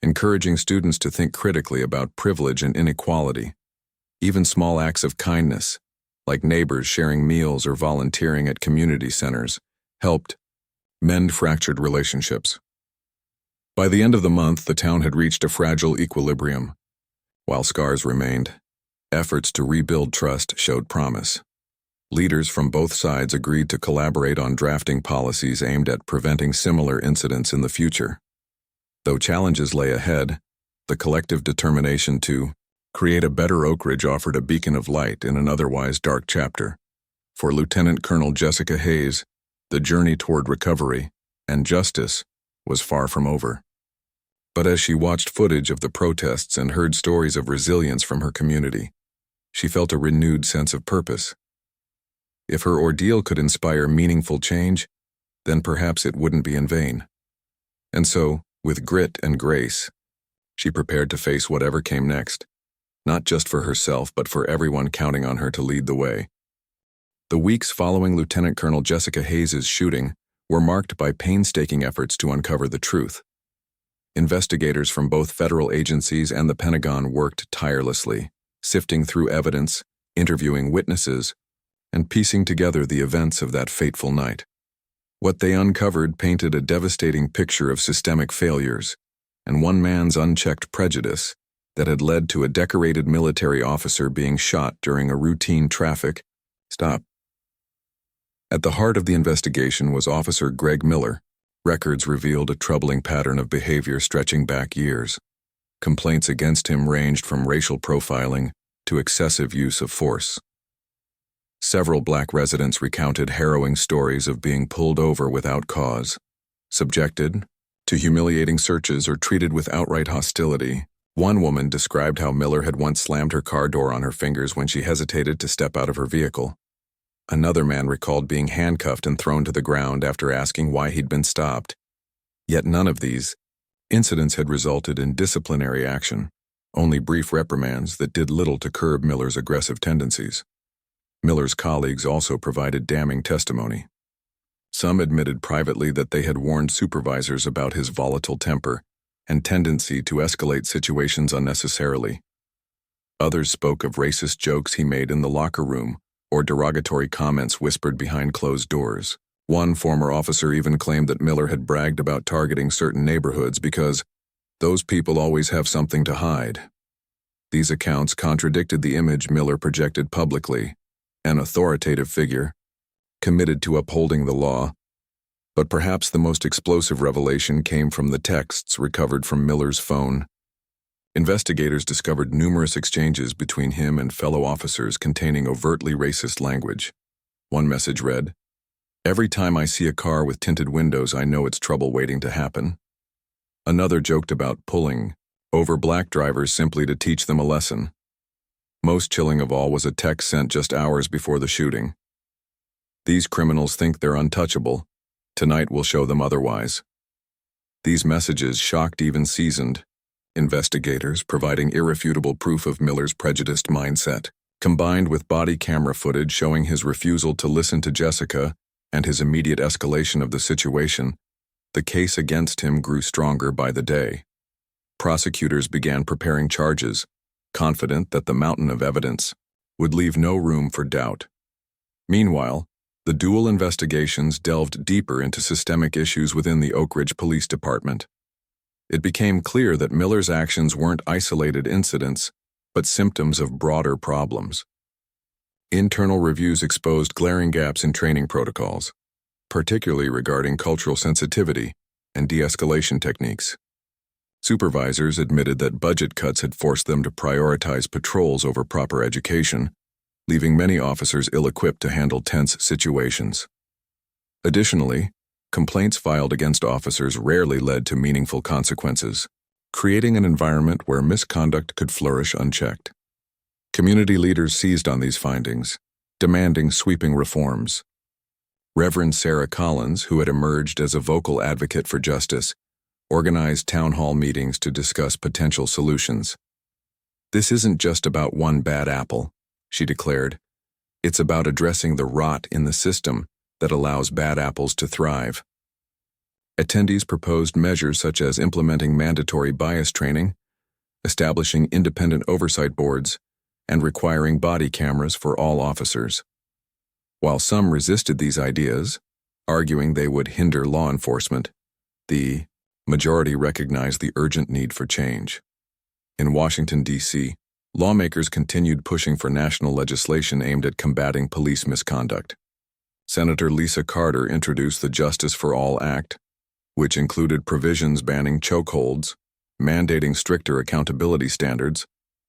encouraging students to think critically about privilege and inequality. Even small acts of kindness, like neighbors sharing meals or volunteering at community centers, helped mend fractured relationships. By the end of the month, the town had reached a fragile equilibrium. While scars remained, efforts to rebuild trust showed promise. Leaders from both sides agreed to collaborate on drafting policies aimed at preventing similar incidents in the future. Though challenges lay ahead, the collective determination to create a better Oak Ridge offered a beacon of light in an otherwise dark chapter. For Lieutenant Colonel Jessica Hayes, the journey toward recovery and justice was far from over. But as she watched footage of the protests and heard stories of resilience from her community, she felt a renewed sense of purpose. If her ordeal could inspire meaningful change, then perhaps it wouldn't be in vain. And so, with grit and grace, she prepared to face whatever came next, not just for herself but for everyone counting on her to lead the way. The weeks following Lieutenant Colonel Jessica Hayes' shooting were marked by painstaking efforts to uncover the truth. Investigators from both federal agencies and the Pentagon worked tirelessly, sifting through evidence, interviewing witnesses, and piecing together the events of that fateful night. What they uncovered painted a devastating picture of systemic failures and one man's unchecked prejudice that had led to a decorated military officer being shot during a routine traffic stop. At the heart of the investigation was Officer Greg Miller. Records revealed a troubling pattern of behavior stretching back years. Complaints against him ranged from racial profiling to excessive use of force. Several black residents recounted harrowing stories of being pulled over without cause, subjected to humiliating searches, or treated with outright hostility. One woman described how Miller had once slammed her car door on her fingers when she hesitated to step out of her vehicle. Another man recalled being handcuffed and thrown to the ground after asking why he'd been stopped. Yet none of these incidents had resulted in disciplinary action, only brief reprimands that did little to curb Miller's aggressive tendencies. Miller's colleagues also provided damning testimony. Some admitted privately that they had warned supervisors about his volatile temper and tendency to escalate situations unnecessarily. Others spoke of racist jokes he made in the locker room or derogatory comments whispered behind closed doors. One former officer even claimed that Miller had bragged about targeting certain neighborhoods because those people always have something to hide. These accounts contradicted the image Miller projected publicly, an authoritative figure, committed to upholding the law. But perhaps the most explosive revelation came from the texts recovered from Miller's phone Investigators discovered numerous exchanges between him and fellow officers containing overtly racist language. One message read, "Every time I see a car with tinted windows, I know it's trouble waiting to happen." Another joked about pulling over black drivers simply to teach them a lesson. Most chilling of all was a text sent just hours before the shooting. "These criminals think they're untouchable. Tonight will show them otherwise." These messages shocked even seasoned investigators, providing irrefutable proof of Miller's prejudiced mindset. Combined with body camera footage showing his refusal to listen to Jessica and his immediate escalation of the situation, the case against him grew stronger by the day. Prosecutors began preparing charges, confident that the mountain of evidence would leave no room for doubt. Meanwhile, the dual investigations delved deeper into systemic issues within the Oak Ridge Police Department. It became clear that Miller's actions weren't isolated incidents, but symptoms of broader problems. Internal reviews exposed glaring gaps in training protocols, particularly regarding cultural sensitivity and de-escalation techniques. Supervisors admitted that budget cuts had forced them to prioritize patrols over proper education, leaving many officers ill-equipped to handle tense situations. Additionally, complaints filed against officers rarely led to meaningful consequences, creating an environment where misconduct could flourish unchecked. Community leaders seized on these findings, demanding sweeping reforms. Reverend Sarah Collins, who had emerged as a vocal advocate for justice, organized town hall meetings to discuss potential solutions. "This isn't just about one bad apple," she declared. "It's about addressing the rot in the system that allows bad apples to thrive." Attendees proposed measures such as implementing mandatory bias training, establishing independent oversight boards, and requiring body cameras for all officers. While some resisted these ideas, arguing they would hinder law enforcement, the majority recognized the urgent need for change. In Washington, D.C., lawmakers continued pushing for national legislation aimed at combating police misconduct. Senator Lisa Carter introduced the Justice for All Act, which included provisions banning chokeholds, mandating stricter accountability standards,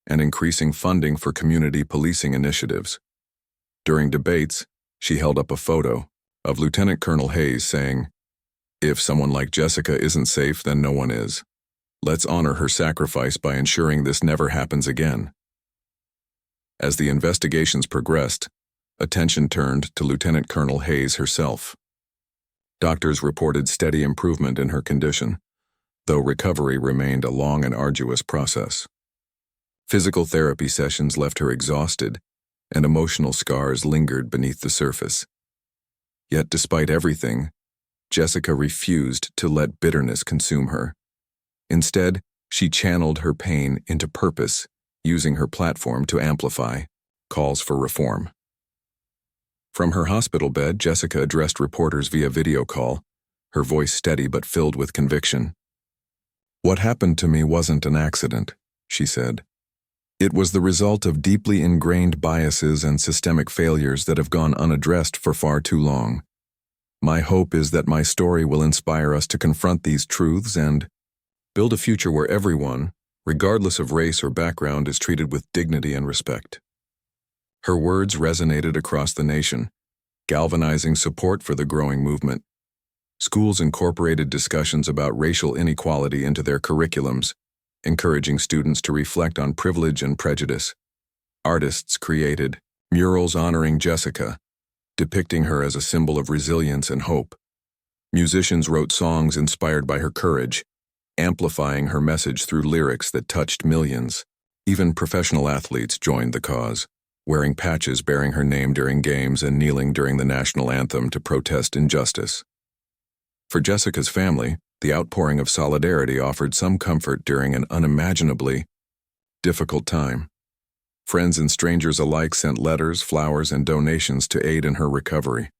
and increasing funding for community policing initiatives. During debates, she held up a photo of Lieutenant Colonel Hayes saying, "If someone like Jessica isn't safe, then no one is. Let's honor her sacrifice by ensuring this never happens again." As the investigations progressed, attention turned to Lieutenant Colonel Hayes herself. Doctors reported steady improvement in her condition, though recovery remained a long and arduous process. Physical therapy sessions left her exhausted, and emotional scars lingered beneath the surface. Yet despite everything, Jessica refused to let bitterness consume her. Instead, she channeled her pain into purpose, using her platform to amplify calls for reform. From her hospital bed, Jessica addressed reporters via video call, her voice steady but filled with conviction. "What happened to me wasn't an accident," she said. "It was the result of deeply ingrained biases and systemic failures that have gone unaddressed for far too long. My hope is that my story will inspire us to confront these truths and build a future where everyone, regardless of race or background, is treated with dignity and respect." Her words resonated across the nation, galvanizing support for the growing movement. Schools incorporated discussions about racial inequality into their curriculums, encouraging students to reflect on privilege and prejudice. Artists created murals honoring Jessica, depicting her as a symbol of resilience and hope. Musicians wrote songs inspired by her courage, amplifying her message through lyrics that touched millions. Even professional athletes joined the cause, wearing patches bearing her name during games and kneeling during the national anthem to protest injustice. For Jessica's family, the outpouring of solidarity offered some comfort during an unimaginably difficult time. Friends and strangers alike sent letters, flowers, and donations to aid in her recovery.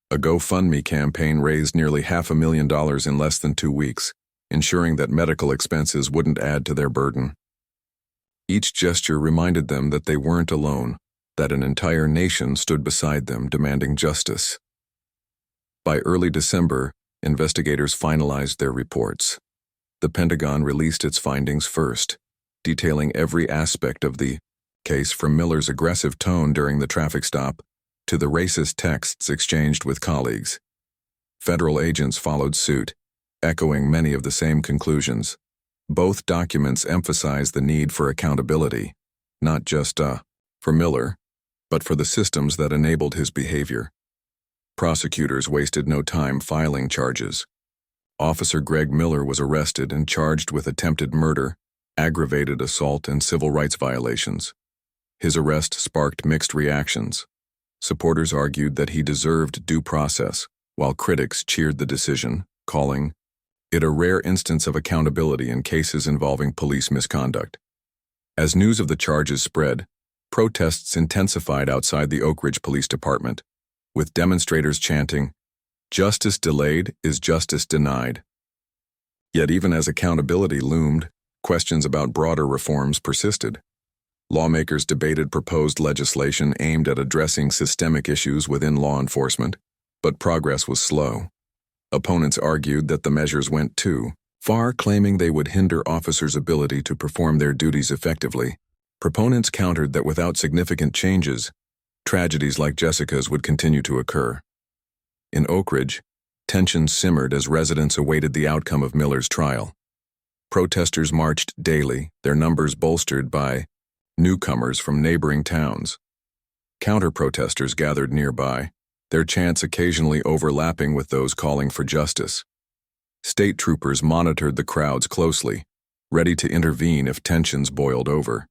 A GoFundMe campaign raised nearly $500,000 in less than 2 weeks, ensuring that medical expenses wouldn't add to their burden. Each gesture reminded them that they weren't alone, that an entire nation stood beside them demanding justice. By early December, investigators finalized their reports. The Pentagon released its findings first, detailing every aspect of the case, from Miller's aggressive tone during the traffic stop to the racist texts exchanged with colleagues. Federal agents followed suit, echoing many of the same conclusions. Both documents emphasize the need for accountability, not just for Miller, but for the systems that enabled his behavior. Prosecutors wasted no time filing charges. Officer Greg Miller was arrested and charged with attempted murder, aggravated assault, and civil rights violations. His arrest sparked mixed reactions. Supporters argued that he deserved due process, while critics cheered the decision, calling it a rare instance of accountability in cases involving police misconduct. As news of the charges spread, protests intensified outside the Oak Ridge Police Department, with demonstrators chanting, "Justice delayed is justice denied." Yet even as accountability loomed, questions about broader reforms persisted. Lawmakers debated proposed legislation aimed at addressing systemic issues within law enforcement, but progress was slow. Opponents argued that the measures went too far, claiming they would hinder officers' ability to perform their duties effectively. Proponents countered that without significant changes, tragedies like Jessica's would continue to occur. In Oak Ridge, tensions simmered as residents awaited the outcome of Miller's trial. Protesters marched daily, their numbers bolstered by newcomers from neighboring towns. Counter-protesters gathered nearby, their chants occasionally overlapping with those calling for justice. State troopers monitored the crowds closely, ready to intervene if tensions boiled over.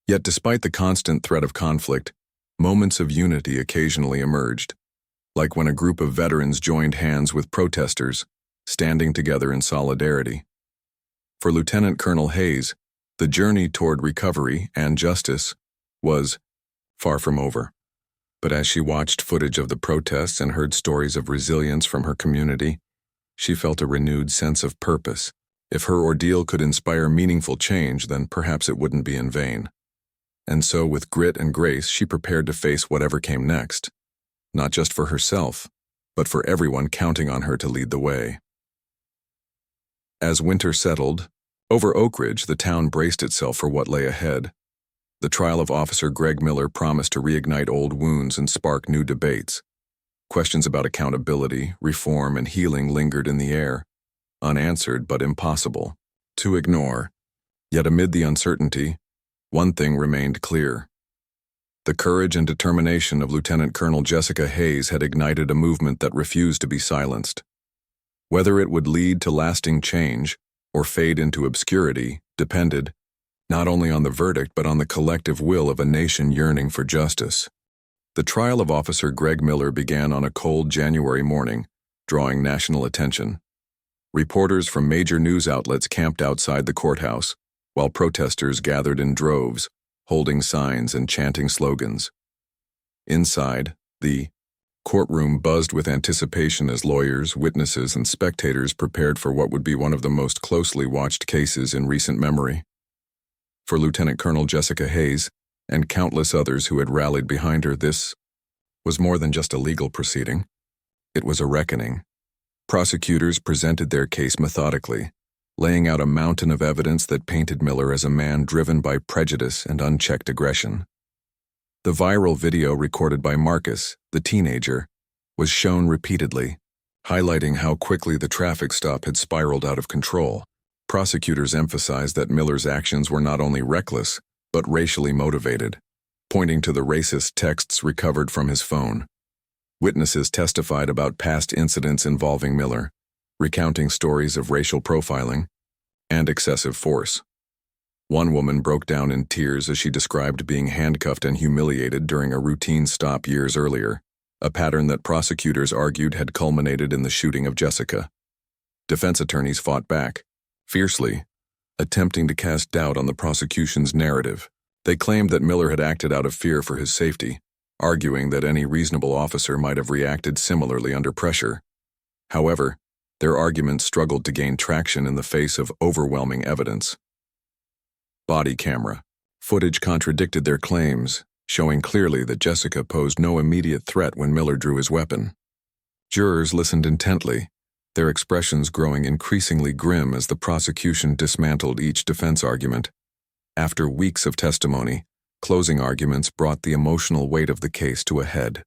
Yet despite the constant threat of conflict, moments of unity occasionally emerged, like when a group of veterans joined hands with protesters, standing together in solidarity. For Lieutenant Colonel Hayes, the journey toward recovery and justice was far from over. But as she watched footage of the protests and heard stories of resilience from her community, she felt a renewed sense of purpose. If her ordeal could inspire meaningful change, then perhaps it wouldn't be in vain. And so, with grit and grace, she prepared to face whatever came next, not just for herself, but for everyone counting on her to lead the way. As winter settled, over Oak Ridge, the town braced itself for what lay ahead. The trial of Officer Greg Miller promised to reignite old wounds and spark new debates. Questions about accountability, reform, and healing lingered in the air, unanswered but impossible to ignore. Yet amid the uncertainty, one thing remained clear. The courage and determination of Lieutenant Colonel Jessica Hayes had ignited a movement that refused to be silenced. Whether it would lead to lasting change or fade into obscurity depended not only on the verdict but on the collective will of a nation yearning for justice. The trial of Officer Greg Miller began on a cold January morning, drawing national attention. Reporters from major news outlets camped outside the courthouse, while protesters gathered in droves, holding signs and chanting slogans. Inside, the courtroom buzzed with anticipation as lawyers, witnesses, and spectators prepared for what would be one of the most closely watched cases in recent memory. For Lieutenant Colonel Jessica Hayes, and countless others who had rallied behind her, this was more than just a legal proceeding. It was a reckoning. Prosecutors presented their case methodically, laying out a mountain of evidence that painted Miller as a man driven by prejudice and unchecked aggression. The viral video recorded by Marcus, the teenager, was shown repeatedly, highlighting how quickly the traffic stop had spiraled out of control. Prosecutors emphasized that Miller's actions were not only reckless, but racially motivated, pointing to the racist texts recovered from his phone. Witnesses testified about past incidents involving Miller, recounting stories of racial profiling and excessive force. One woman broke down in tears as she described being handcuffed and humiliated during a routine stop years earlier, a pattern that prosecutors argued had culminated in the shooting of Jessica. Defense attorneys fought back, fiercely, attempting to cast doubt on the prosecution's narrative. They claimed that Miller had acted out of fear for his safety, arguing that any reasonable officer might have reacted similarly under pressure. However, their arguments struggled to gain traction in the face of overwhelming evidence. Body camera footage contradicted their claims, showing clearly that Jessica posed no immediate threat when Miller drew his weapon. Jurors listened intently, their expressions growing increasingly grim as the prosecution dismantled each defense argument. After weeks of testimony, closing arguments brought the emotional weight of the case to a head.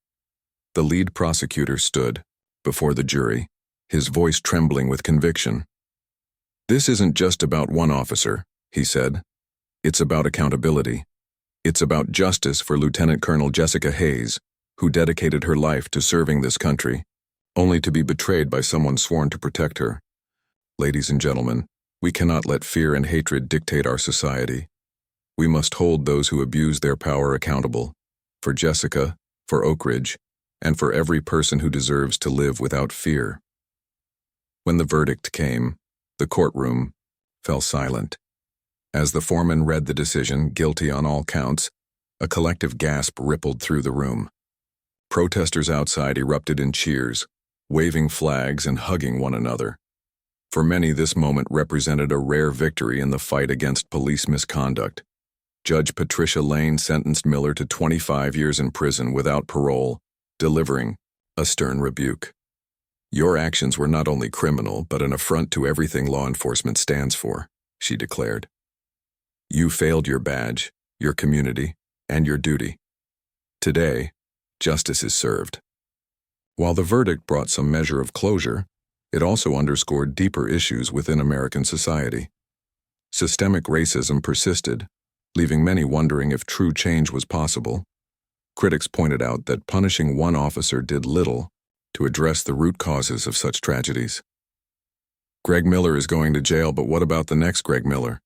The lead prosecutor stood before the jury, his voice trembling with conviction. "This isn't just about one officer," he said. "It's about accountability. It's about justice for Lieutenant Colonel Jessica Hayes, who dedicated her life to serving this country, only to be betrayed by someone sworn to protect her. Ladies and gentlemen, we cannot let fear and hatred dictate our society. We must hold those who abuse their power accountable, for Jessica, for Oak Ridge, and for every person who deserves to live without fear." When the verdict came, the courtroom fell silent. As the foreman read the decision, guilty on all counts, a collective gasp rippled through the room. Protesters outside erupted in cheers, waving flags and hugging one another. For many, this moment represented a rare victory in the fight against police misconduct. Judge Patricia Lane sentenced Miller to 25 years in prison without parole, delivering a stern rebuke. "Your actions were not only criminal, but an affront to everything law enforcement stands for," she declared. "You failed your badge, your community, and your duty. Today, justice is served." While the verdict brought some measure of closure, it also underscored deeper issues within American society. Systemic racism persisted, leaving many wondering if true change was possible. Critics pointed out that punishing one officer did little to address the root causes of such tragedies. "Greg Miller is going to jail, but what about the next Greg Miller?"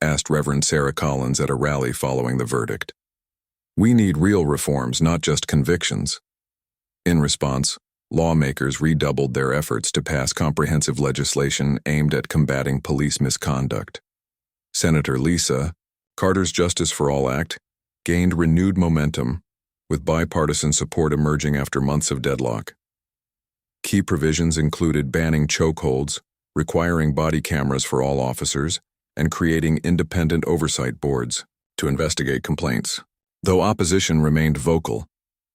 asked Reverend Sarah Collins at a rally following the verdict. "We need real reforms, not just convictions." In response, lawmakers redoubled their efforts to pass comprehensive legislation aimed at combating police misconduct. Senator Lisa Carter's Justice for All Act gained renewed momentum, with bipartisan support emerging after months of deadlock. Key provisions included banning chokeholds, requiring body cameras for all officers, and creating independent oversight boards to investigate complaints. Though opposition remained vocal,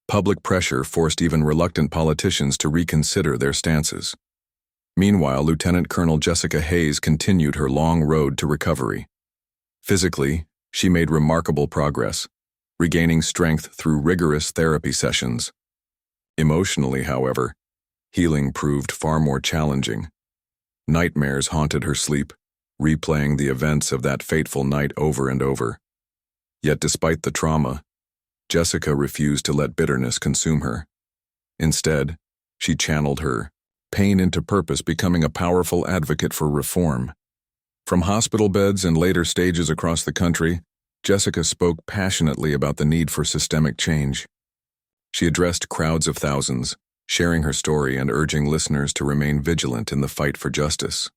public pressure forced even reluctant politicians to reconsider their stances. Meanwhile, Lieutenant Colonel Jessica Hayes continued her long road to recovery. Physically, she made remarkable progress, regaining strength through rigorous therapy sessions. Emotionally, however, healing proved far more challenging. Nightmares haunted her sleep, replaying the events of that fateful night over and over. Yet despite the trauma, Jessica refused to let bitterness consume her. Instead, she channeled her pain into purpose, becoming a powerful advocate for reform. From hospital beds and later stages across the country, Jessica spoke passionately about the need for systemic change. She addressed crowds of thousands, sharing her story and urging listeners to remain vigilant in the fight for justice.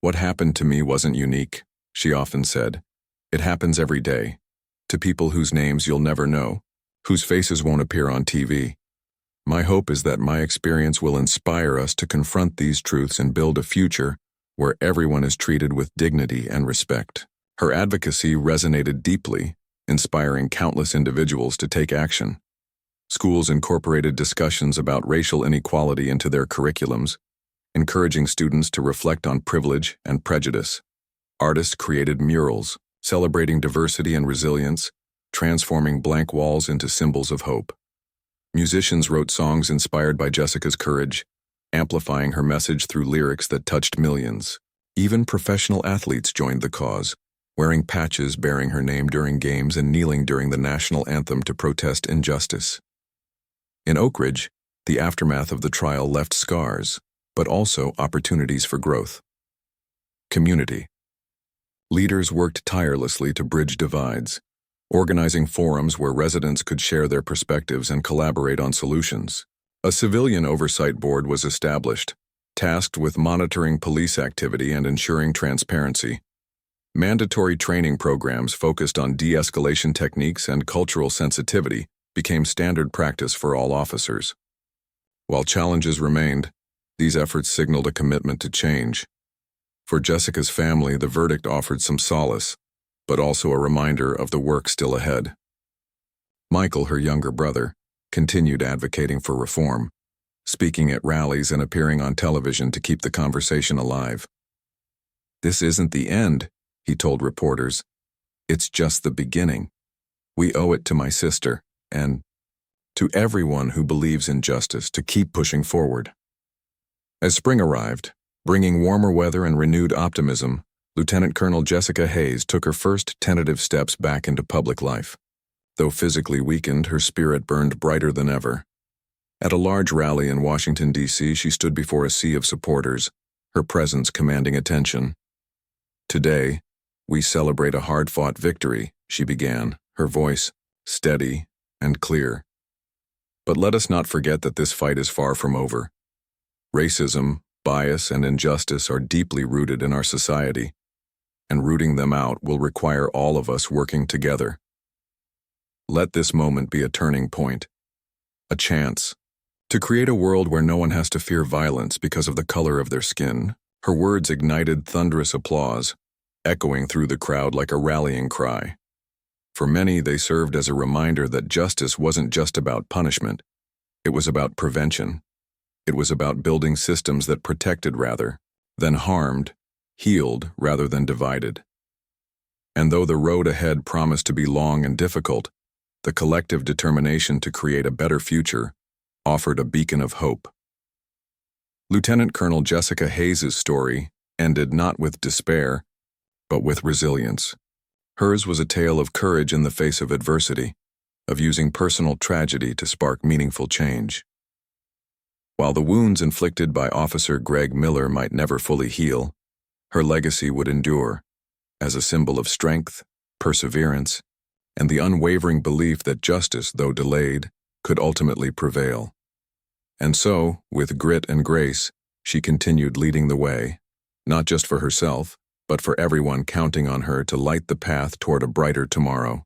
"What happened to me wasn't unique," she often said. "It happens every day, to people whose names you'll never know, whose faces won't appear on TV. My hope is that my experience will inspire us to confront these truths and build a future where everyone is treated with dignity and respect." Her advocacy resonated deeply, inspiring countless individuals to take action. Schools incorporated discussions about racial inequality into their curriculums, encouraging students to reflect on privilege and prejudice. Artists created murals, celebrating diversity and resilience, transforming blank walls into symbols of hope. Musicians wrote songs inspired by Jessica's courage, amplifying her message through lyrics that touched millions. Even professional athletes joined the cause, wearing patches bearing her name during games and kneeling during the national anthem to protest injustice. In Oak Ridge, the aftermath of the trial left scars, but also opportunities for growth. Community. Leaders worked tirelessly to bridge divides, organizing forums where residents could share their perspectives and collaborate on solutions. A civilian oversight board was established, tasked with monitoring police activity and ensuring transparency. Mandatory training programs focused on de-escalation techniques and cultural sensitivity became standard practice for all officers. While challenges remained, these efforts signaled a commitment to change. For Jessica's family, the verdict offered some solace, but also a reminder of the work still ahead. Michael, her younger brother, continued advocating for reform, speaking at rallies and appearing on television to keep the conversation alive. "This isn't the end," he told reporters. It's just the beginning. We owe it to my sister, and to everyone who believes in justice, to keep pushing forward. As spring arrived, bringing warmer weather and renewed optimism, Lieutenant Colonel Jessica Hayes took her first tentative steps back into public life. Though physically weakened, her spirit burned brighter than ever. At a large rally in Washington, D.C., she stood before a sea of supporters, her presence commanding attention. "Today, we celebrate a hard-fought victory," she began, her voice steady and clear. "But let us not forget that this fight is far from over. Racism, bias, and injustice are deeply rooted in our society, and rooting them out will require all of us working together. Let this moment be a turning point, a chance to create a world where no one has to fear violence because of the color of their skin." Her words ignited thunderous applause, echoing through the crowd like a rallying cry. For many, they served as a reminder that justice wasn't just about punishment. It was about prevention. It was about building systems that protected rather than harmed, healed rather than divided. And though the road ahead promised to be long and difficult, the collective determination to create a better future offered a beacon of hope. Lieutenant Colonel Jessica Hayes' story ended not with despair, but with resilience. Hers was a tale of courage in the face of adversity, of using personal tragedy to spark meaningful change. While the wounds inflicted by Officer Greg Miller might never fully heal, her legacy would endure as a symbol of strength, perseverance, and the unwavering belief that justice, though delayed, could ultimately prevail. And so, with grit and grace, she continued leading the way, not just for herself, but for everyone counting on her to light the path toward a brighter tomorrow.